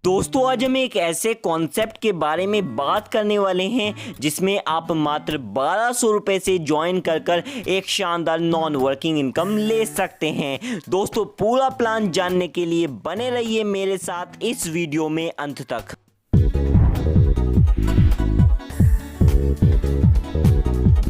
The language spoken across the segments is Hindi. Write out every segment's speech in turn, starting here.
दोस्तों आज हम एक ऐसे कॉन्सेप्ट के बारे में बात करने वाले हैं जिसमें आप मात्र 1200 रुपए से ज्वाइन कर एक शानदार नॉन वर्किंग इनकम ले सकते हैं। दोस्तों पूरा प्लान जानने के लिए बने रहिए मेरे साथ इस वीडियो में अंत तक।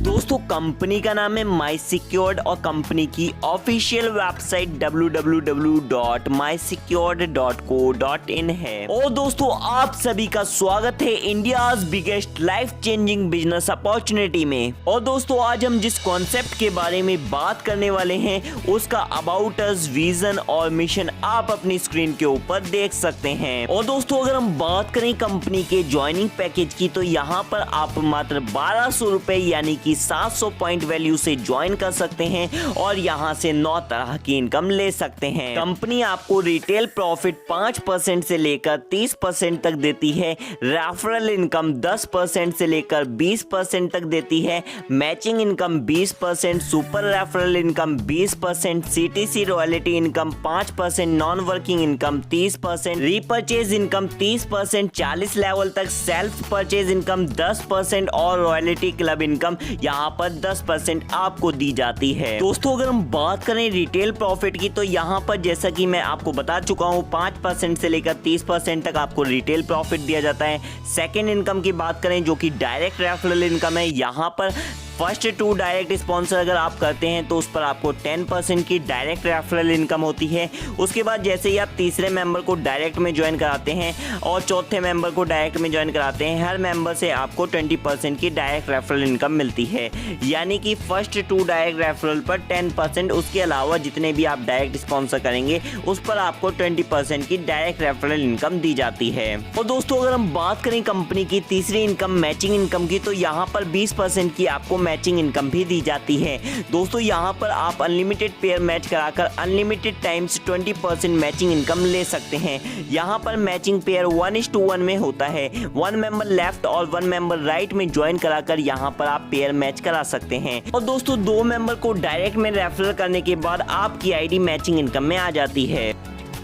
दोस्तों कंपनी का नाम है MySecured और कंपनी की ऑफिशियल वेबसाइट www.mysecured.co.in है। और दोस्तों आप सभी का स्वागत है India's biggest life changing business opportunity में। और दोस्तों आज हम जिस कॉन्सेप्ट के बारे में बात करने वाले हैं उसका अबाउट अस, विजन और मिशन आप अपनी स्क्रीन के ऊपर देख सकते हैं। और दोस्तों अगर हम बात करें कंपनी के ज्वाइनिंग पैकेज की तो यहाँ पर आप मात्र 1200 रुपए यानी कि 700 पॉइंट वैल्यू से ज्वाइन कर सकते हैं और यहां से 9 तरह की इनकम ले सकते हैं। कंपनी आपको रिटेल प्रॉफिट 5% से लेकर 30% तक देती है, रेफरल इनकम 10% से लेकर 20% तक देती है, matching income 20%, super referral income 20%, CTC royalty income 5%, non working income 30%, repurchase income 30%, 40 level तक सेल्फ परचेज इनकम 10% और रॉयल्टी क्लब इनकम यहाँ पर 10% आपको दी जाती है। दोस्तों अगर हम बात करें रिटेल प्रॉफिट की तो यहाँ पर जैसा कि मैं आपको बता चुका हूँ 5% से लेकर 30% तक आपको रिटेल प्रॉफिट दिया जाता है। सेकेंड इनकम की बात करें जो कि डायरेक्ट रेफरल इनकम है, यहाँ पर फर्स्ट 2 डायरेक्ट स्पॉन्सर अगर आप करते हैं तो उस पर आपको 10% की डायरेक्ट रेफरल इनकम होती है। उसके बाद जैसे ही आप तीसरे मेंबर को डायरेक्ट में ज्वाइन कराते हैं और चौथे मेंबर को डायरेक्ट में ज्वाइन कराते हैं, हर मेंबर से आपको 20% की डायरेक्ट रेफरल इनकम मिलती है। यानी कि फर्स्ट 2 डायरेक्ट रेफरल पर 10%, उसके अलावा जितने भी आप डायरेक्ट स्पॉन्सर करेंगे उस पर आपको 20% की डायरेक्ट रेफरल इनकम दी जाती है। और दोस्तों अगर हम बात करें कंपनी की तीसरी इनकम मैचिंग इनकम की तो यहाँ पर 20% की आपको मैचिंग इनकम भी दी जाती है। दोस्तों यहाँ पर आप अनलिमिटेड पेयर मैच कराकर अनलिमिटेड टाइम्स 20% मैचिंग इनकम ले सकते हैं। यहाँ पर मैचिंग पेयर 1:1 में होता है, 1 मेंबर लेफ्ट और 1 मेंबर राइट में ज्वाइन कराकर यहाँ पर आप पेयर मैच करा सकते हैं। और दोस्तों 2 मेंबर को डायरेक्ट में रेफरल करने के बाद आपकी आईडी मैचिंग इनकम में आ जाती है।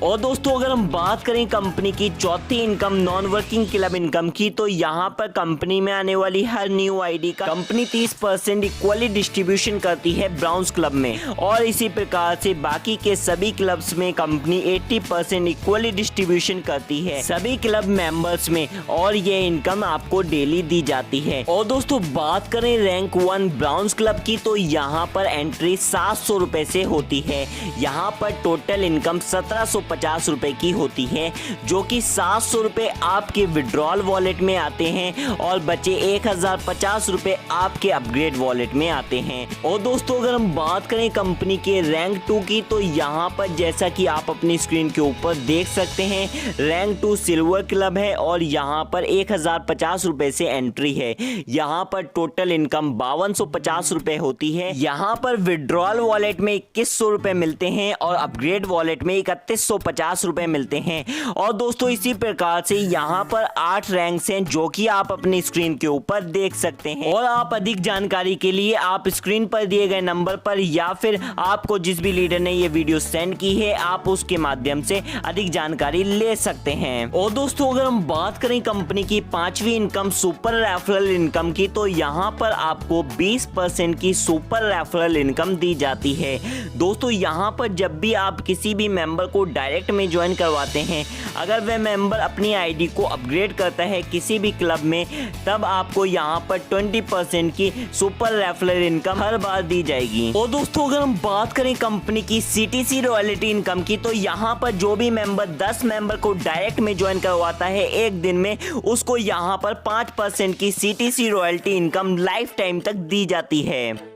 और दोस्तों अगर हम बात करें कंपनी की चौथी income non working club income की तो यहाँ पर कंपनी में आने वाली हर न्यू आईडी का कंपनी 30% इक्वली डिस्ट्रीब्यूशन करती है ब्राउन्स क्लब में, और इसी प्रकार से बाकी के सभी क्लब्स में कंपनी 80% इक्वली डिस्ट्रीब्यूशन करती है सभी क्लब मेंबर्स में, और ये इनकम आपको डेली दी जाती है। और दोस्तों बात करें रैंक 1 ब्राउन्स क्लब की तो यहाँ पर एंट्री 700 रुपए से होती है। यहाँ पर टोटल इनकम 1750 रुपए की होती है, जो कि 700 रुपए आपके विड्रॉल वॉलेट में आते हैं और बचे 1050 रुपए आपके अपग्रेड वॉलेट में आते हैं। और दोस्तों अगर हम बात करें कंपनी के रैंक 2 की तो यहाँ पर जैसा कि आप अपनी स्क्रीन के ऊपर देख सकते हैं रैंक 2 सिल्वर क्लब है और यहाँ पर 1050 रुपए से एंट्री है। यहाँ पर टोटल इनकम 5250 रुपए होती है। यहाँ पर विड्रॉल वॉलेट में 2100 रुपए मिलते हैं और अपग्रेड वॉलेट में 3150 रुपए मिलते हैं। और दोस्तों इसी प्रकार से यहाँ पर 8 रैंक्स हैं जो कि आप अपनी स्क्रीन के ऊपर देख सकते हैं। और आप अधिक जानकारी के लिए आप स्क्रीन पर दिए गए नंबर पर या फिर आपको जिस भी लीडर ने ये वीडियो सेंड की है आप उसके माध्यम से अधिक जानकारी ले सकते हैं। और दोस्तों अगर हम बात करें कंपनी की 5वीं इनकम सुपर रेफरल इनकम की तो यहाँ पर आपको 20% की सुपर रेफरल इनकम दी जाती है। दोस्तों यहाँ पर जब भी आप किसी भी मेंबर को डायरेक्ट में ज्वाइन करवाते हैं, अगर वह मेंबर अपनी आईडी को अपग्रेड करता है किसी भी क्लब में, तब आपको यहाँ पर 20% की सुपर रेफरल इनकम हर बार दी जाएगी। और दोस्तों अगर हम बात करें कंपनी की सीटीसी रॉयल्टी इनकम की तो यहाँ पर जो भी मेंबर 10 मेंबर को डायरेक्ट में ज्वाइन करवाता है एक दिन में, उसको यहाँ पर 5% की CTC royalty income life time तक दी जाती है।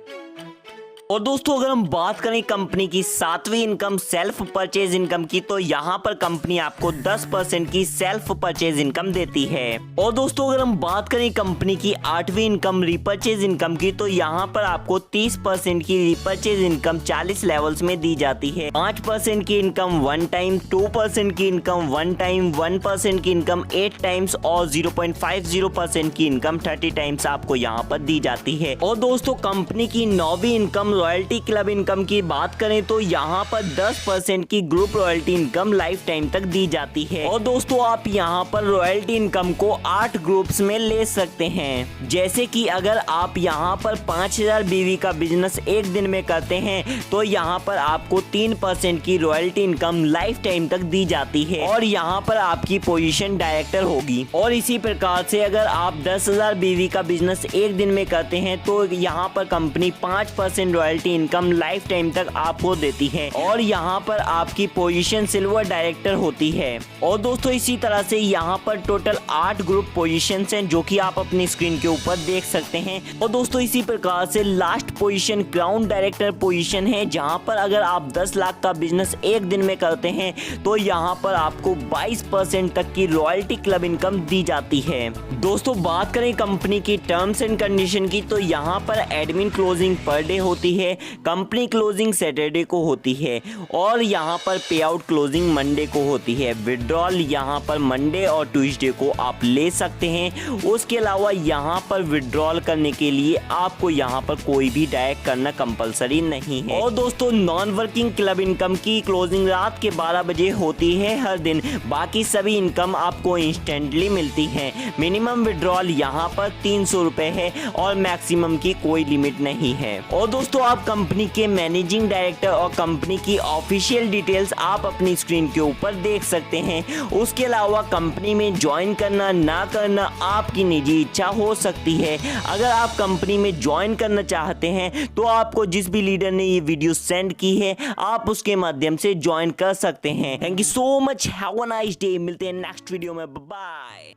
और दोस्तों अगर हम बात करें कंपनी की 7वीं इनकम सेल्फ परचेज इनकम की तो यहाँ पर कंपनी आपको 10% की सेल्फ परचेज इनकम देती है। और दोस्तों अगर हम बात करें कंपनी की 8वीं इनकम रिपर्चेज इनकम की तो यहाँ पर आपको 30% की रिपर्चेज इनकम 40 लेवल्स में दी जाती है। 5% की इनकम 1 टाइम, 2% की इनकम 1 टाइम, 1% की इनकम 8 टाइम्स और 0.50% की इनकम 30 टाइम्स आपको यहाँ पर दी जाती है। और दोस्तों कंपनी की 9वीं इनकम रॉयल्टी क्लब इनकम की बात करें तो यहाँ पर 10% की group royalty income life time तक दी जाती है। और दोस्तों आप यहाँ पर रॉयल्टी इनकम को 8 ग्रुप्स में ले सकते हैं। जैसे कि अगर आप यहाँ पर 5000 बीवी का बिजनेस एक दिन में करते हैं तो यहाँ पर आपको 3% की रॉयल्टी इनकम लाइफ टाइम तक दी जाती है और यहाँ पर आपकी पोजीशन डायरेक्टर होगी। और इसी प्रकार से अगर आप 10,000 बीवी का बिजनेस एक दिन में करते हैं तो यहाँ पर company 5% royalty income life time तक आपको देती है और यहाँ पर आपकी पोजीशन सिल्वर डायरेक्टर होती है। और दोस्तों इसी तरह से यहाँ पर टोटल 8 ग्रुप पोजीशंस हैं जो कि आप अपनी स्क्रीन के ऊपर देख सकते हैं। और दोस्तों इसी प्रकार से last position crown director position है जहाँ पर अगर आप 10 लाख का बिजनेस एक दिन में करते हैं तो यहाँ पर आपको 22% तक की रॉयल्टी क्लब इनकम दी जाती है। दोस्तों बात करें कंपनी की टर्म्स एंड कंडीशन की तो यहाँ पर एडमिन क्लोजिंग पर डे होती है, कंपनी क्लोजिंग सैटरडे को होती है और यहाँ पर पे आउट क्लोजिंग मंडे को होती है। विड्रॉल यहाँ पर मंडे और ट्यूसडे को आप ले सकते हैं। उसके अलावा यहाँ पर विड्रॉल करने के लिए आपको यहाँ पर कोई भी डायरेक्ट करना कंपलसरी नहीं है। और दोस्तों नॉन वर्किंग क्लब इनकम की क्लोजिंग रात के 12 बजे होती है हर दिन। बाकी सभी इनकम आपको इंस्टेंटली मिलती है। मिनिमम विड्रॉल यहाँ पर 300 रुपए है और मैक्सिमम की कोई लिमिट नहीं है। और दोस्तों आप कंपनी के मैनेजिंग डायरेक्टर और कंपनी की ऑफिशियल डिटेल्स आप अपनी स्क्रीन के ऊपर देख सकते हैं। उसके अलावा कंपनी में ज्वाइन करना ना करना आपकी निजी इच्छा हो सकती है। अगर आप कंपनी में ज्वाइन करना चाहते हैं तो आपको जिस भी लीडर ने ये वीडियो सेंड की है आप उसके माध्यम से ज्वाइन कर सकते हैं। Thank you so much, have a nice day. मिलते हैं नेक्स्ट वीडियो में, बाय।